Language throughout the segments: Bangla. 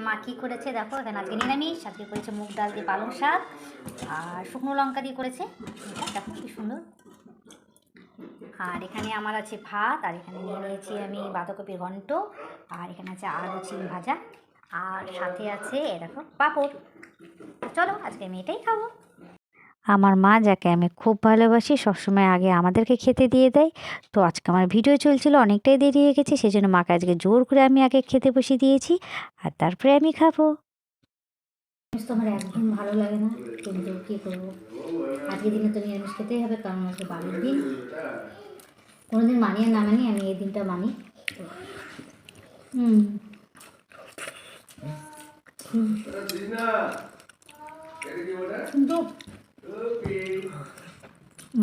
মা কী করেছে দেখো, এখানে আজকে নিরামিষ, আজকে করেছে মুগ ডাল দিয়ে পালং শাক আর শুকনো লঙ্কা দিয়ে করেছে, দেখো কি সুন্দর। আর এখানে আমার আছে ভাত, আর এখানে নিয়ে নিয়েছি আমি বাঁধাকপির ঘন্ট, আর এখানে আছে আলু চিম ভাজা, আর সাথে আছে দেখো পাঁপড়। চলো আজকে আমি এটাই খাবো। আমার মা, যাকে আমি খুব ভালোবাসি, সবসময় আগে আমাদেরকে খেতে দিয়ে দেয়। তো আজকে আমার ভিডিও চলছিল, অনেকটাই দেরি হয়ে গেছে, সেই জন্য মাকে আজকে জোর করে আমি আগে খেতে বসিয়ে দিয়েছি, আর তারপরে আমি খাবো। তো আমার একদম ভালো লাগে না, কিন্তু কী করবো, আজকের দিনে তো নিরামিষ খেতেই হবে, কারণ আজকে বাড়ির দিন। কোনোদিন মানি আর না মানি, আমি এই দিনটা মানি। কিন্তু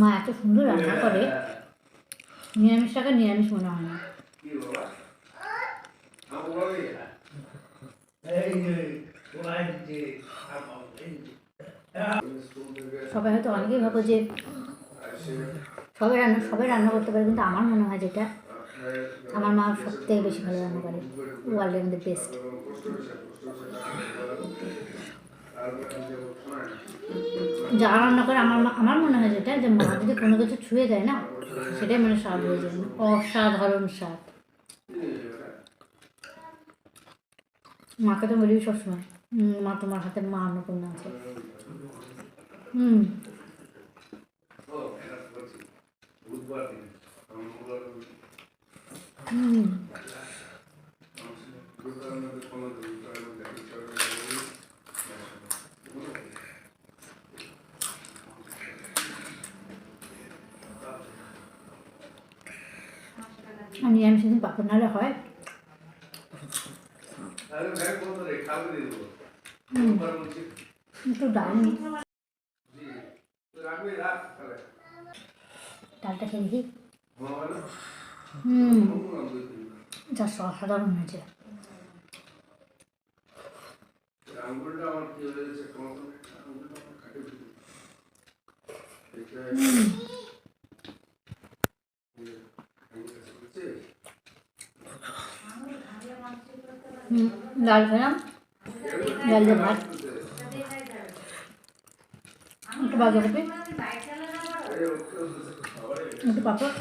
মা এত সুন্দর রান্না করে, নিরামিষটাকে নিরামিষ মনে হয় না। সবাই হয়তো অনেকেই ভাবো যে সবাই রান্না করতে পারে, কিন্তু আমার মনে হয় যেটা, আমার মা সবথেকে বেশি ভালো রান্না করে, ওয়ার্ল্ডের মধ্যে বেস্ট। যারা রান্না করে আমার মনে হয় যেটা, যে মা যদি কোনো কিছু ছুঁয়ে দেয় না, সেটাই মানে স্বাদ হয়ে যায়, অসাধারণ স্বাদ। মাকে তো বলি সবসময়, মা তোমার হাতে মা অন্নপূর্ণা আছে। নিরামিষ দিন পাপড় নাড়া হয়। একটু ডাল নি, ডালটা খেয়ে দেখি। যা অসাধারণ হয়েছে। ডাল খেলাম, ডাল দিয়ে ভাত, একটু বাঁধাকপি, একটু পাঁপড়।